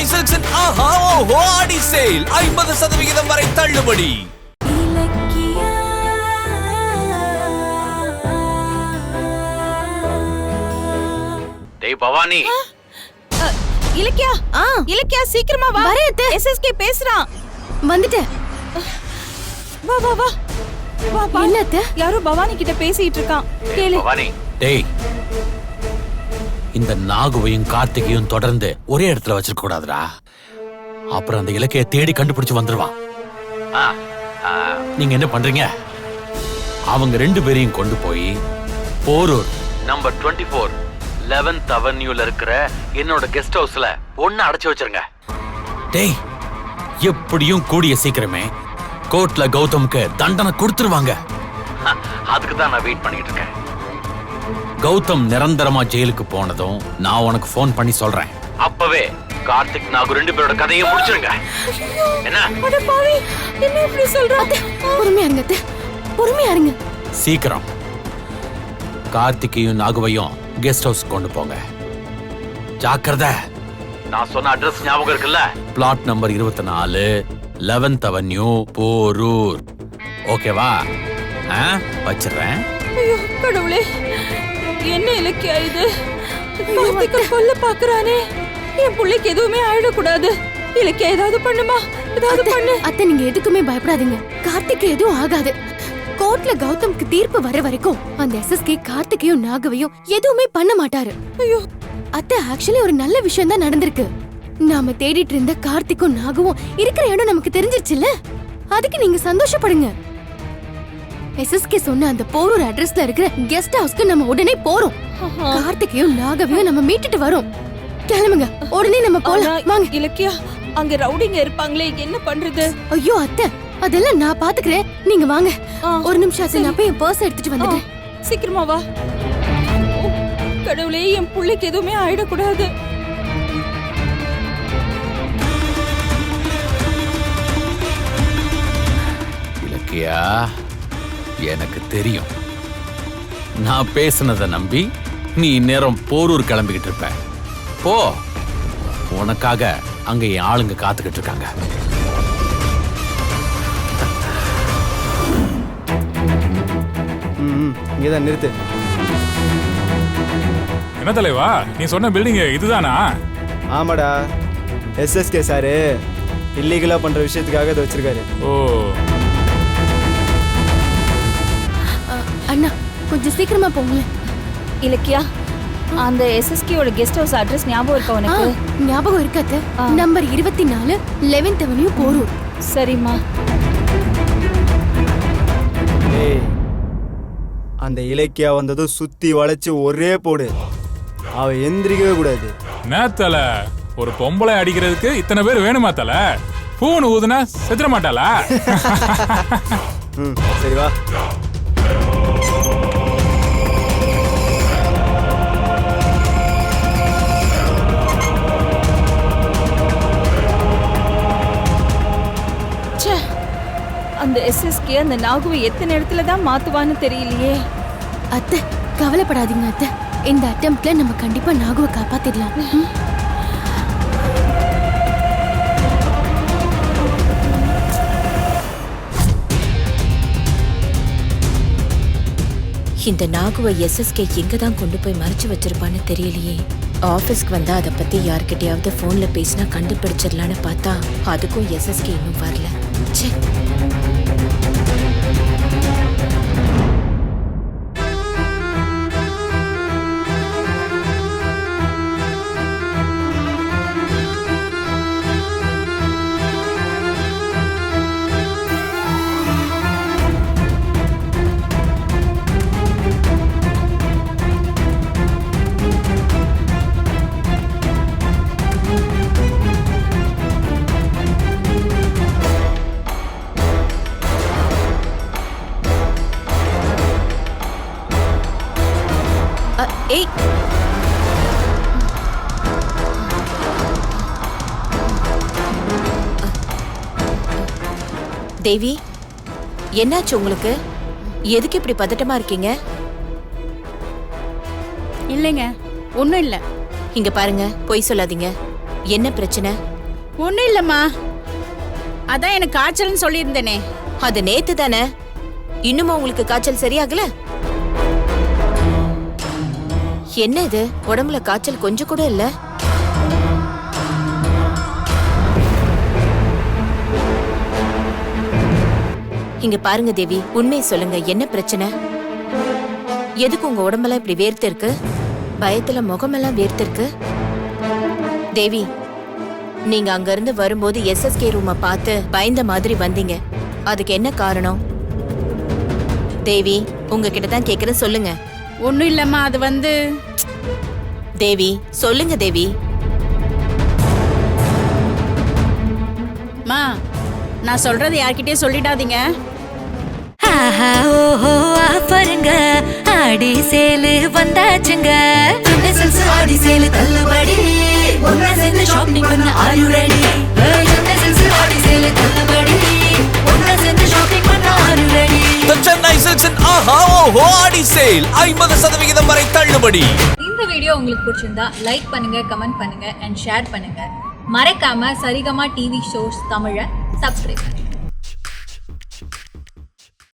சென்னை சில்க்ஸின் ஆஹா ஓஹோ ஆடி சேல் 50% வரை தள்ளுபடி. டேய் பவானி. இலக்கியா இலக்கியா சீக்கிரமா வா. வரேன் எஸ்எஸ்கே பேசுறான். வந்துட்டேன். வா வா வா வா. என்னத்த யாரோ பவானி கிட்ட பேசிட்டு இருக்கான். கேளு. பவானி. டேய், இந்த நாகுவையும் கார்த்திகையும் தொடர்ந்து ஒரே இடத்துல வச்சிருக்க கூடாதுடா. அப்புறம் அந்த இலக்கைய தேடி கண்டுபிடிச்சு வந்துருவான். நீங்க என்ன பண்றீங்க? அவங்க 2 பேரையும் கொண்டு போய் போரூர் நம்பர் 24 11th அவென்யூல இருக்கிற என்னோட கெஸ்ட் ஹவுஸ்ல ஒண்ணு அடைச்சு வச்சிருங்க. டேய், எப்படியும் கூடிய சீக்கிரமே கோர்ட்ல கௌதம்க்கு தண்டனை கொடுத்துருவாங்க. அதுக்கு தான் நான் வெயிட் பண்ணிட்டு இருக்கேன். கௌதம் நிரந்தரமா ஜெயிலுக்கு போனதும் நான் உனக்கு போன் பண்ணி சொல்றேன். அப்பவே கார்த்திக் நாகு 2 பேரோட கதையை முடிச்சிருங்க. என்ன? அட பாவி, என்ன இப்படி சொல்ற? பொறுமையா இருங்க அத்தை, பொறுமையா இருங்க. சீக்கிரம் கார்த்திகையும் நாகுவையும் கெஸ்ட் ஹவுஸ் கொண்டு போங்க. ஜாக்கிரதை. நான் சொன்ன அட்ரஸ் ஞாபகம் இருக்குல்ல? Flat number 24 11th avenue Porur. ஓகேவா? வச்சிடுறேன். ஐயோ கடவுளே, என்ன இலக்கியா இது? கார்த்திகை கொல்ல பாக்குறானே. என் புள்ளைக்கு எதுவுமே ஆயிடக்கூடாது. இலக்கியா ஏதாவது பண்ணுமா? ஏதாவது பண்ணு. அத்தை, நீங்க எதுக்குமே பயப்படாதீங்க. கார்த்திகை எதுவும் ஆகாது. கோர்ட்ல கௌதம்க்கு தீர்ப்பு வர வரைக்கும் அந்த எஸ்எஸ்கே கார்த்திகையும் நாகவையும் எதுவுமே பண்ண மாட்டாரு. ஐயோ அத்தை, ஆக்சுவலி ஒரு நல்ல விஷயம் தான் நடந்திருக்கு. நாம தேடிட்டு இருந்த கார்த்திக்கும் நாகவும் இருக்கிற இடம் நமக்கு தெரிஞ்சிருச்சுல்ல. அதுக்கு நீங்க சந்தோஷப்படுங்க. எஸ்எஸ்கே சொன்ன அந்த போரூர் அட்ரஸ்ல இருக்கிற கெஸ்ட் ஹவுஸ்க்கு நம்ம உடனே போறோம். கார்த்திகையும் நாகவையும் நம்ம மீட்டுட்டு வரோம். கிளம்புங்க, உடனே நம்ம போலாம். வாங்க. இலக்கியா, அங்க ரவுடிங்க இருப்பாங்களே, என்ன பண்றது? ஐயோ அத்தை, அதெல்லாம் நான் பாத்துக்கிறேன். நீங்க வாங்க. ஒரு நிமிஷம் அத்தை, நான் போய் என் பர்ஸ் எடுத்துட்டு வந்துட்டேன். சீக்கிரமா வா. கடவுளே, என் புள்ளைக்கு எதுவுமே ஆயிடக்கூடாது. இலக்கியா, எனக்கு தெரியும். நான் பேசுனதை நம்பி நீ நேரம் போரூர் கிளம்பிக்கிட்டு இருப்ப. போ, உனக்காக அங்க என் ஆளுங்க காத்துக்கிட்டு இருக்காங்க. இங்கதான் நிறுத்து. என்ன தலைவா, நீ சொன்ன பில்டிங் இதுதானா? ஆமாடா, எஸ்எஸ்கே சாரு இல்லீகலா பண்ற விஷயத்துக்காக இதை வச்சிருக்காரு. ஓ அண்ணா, கொஞ்சம் சீக்கிரமா போங்களேன். இலக்கியா, அந்த எஸ்எஸ்கேயோட கெஸ்ட் ஹவுஸ் அட்ரஸ் ஞாபகம் இருக்கா உனக்கு? ஞாபகம் இருக்காது. Number 24 11th avenue Porur. சரிம்மா. ஏய், அந்த இலக்கியா வந்ததும் சுத்தி வளைச்சு ஒரே போடு. அவ எந்திரிக்கவே கூடாது. நேத்தல ஒரு பொம்பளை அடிக்கிறதுக்கு இத்தனை பேர் வேணுமா தல? பூன்னு ஊதுனா செத்துற மாட்டாளா? சரி வா. அந்த எஸ்எஸ்கே அந்த நாகுவை எத்தனை இடத்துல தான் மாத்துவான்னு தெரியலையே. அத்தை, கவலைப்படாதீங்க அத்தை. இந்த அட்டெம்ப்ட்ல நம்ம கண்டிப்பா நாகுவை காப்பாத்திடலாம். இந்த நாகுவை எஸ்எஸ்கே எங்க தான் கொண்டு போய் மறைச்சு வச்சிருப்பான்னு தெரியலையே. ஆபீஸ்க்கு வந்தா அதை பத்தி யார்கிட்டயாவது போன்ல பேசினா கண்டுபிடிச்சிடலான்னு பார்த்தா அதுக்கும் எஸ்எஸ்கே இன்னும் வரல. ச்சே. ஏய், தேவி, என்னாச்சு உங்களுக்கு? எதுக்கு இப்படி பதட்டமா இருக்கீங்க? இல்லைங்க, ஒண்ணும் இல்ல. இங்க பாருங்க, பொய் சொல்லாதீங்க. என்ன பிரச்சனை? ஒண்ணும் இல்லம்மா, அதான் எனக்கு காய்ச்சல்னு சொல்லியிருந்தேனே. அது நேத்து தானே, இன்னுமா உங்களுக்கு காய்ச்சல் சரியாகல? என்ன இது, உடம்புல காய்ச்சல் கொஞ்சம் கூட இல்ல? இங்க பாருங்க தேவி, உண்மையை சொல்லுங்க, என்ன பிரச்சனை? எதுக்கு உங்க உடம்பெல்லாம் இப்படி வேர்த்து இருக்கு? பயத்துல முகமெல்லாம் வேர்த்து இருக்கு. தேவி, நீங்க அங்க இருந்து வரும்போது எஸ்எஸ்கே ரூமை பார்த்து பயந்த மாதிரி வந்தீங்க. அதுக்கு என்ன காரணம்? தேவி, உங்ககிட்ட தான் கேக்குறேன், சொல்லுங்க. ஒண்ணும் இல்லம்மா, அது வந்து தேவி, சொல்லுங்க தேவி. மா, நான் சொல்றது யார்கிட்டயும் சொல்லிடாதீங்க. ஆஹா ஓஹோ ஆஃபருங்க, ஆடி சேலு வந்தாச்சுங்க. எஸ்எஸ் ஆடி சேலு தள்ளுபடி, ஒண்ணா சேர்ந்து ஷாப்பிங் பண்ண ஆர் யூ ரெடி? எஸ்எஸ் ஆடி சேலு தள்ளுபடி, ஒண்ணா சேர்ந்து ஷாப்பிங் பண்ண are you ready? The Chennai Silks and ஆஹா ஓஹோ ஆடி சேல் 50% வரை தள்ளுபடி. இந்த வீடியோ உங்களுக்கு பிடிச்சிருந்தா லைக் பண்ணுங்க, கமெண்ட் பண்ணுங்க அண்ட் ஷேர் பண்ணுங்க. மறக்காம சரிகமா டிவி ஷோஸ் தமிழை சப்ஸ்கிரைப் பண்ணுங்க.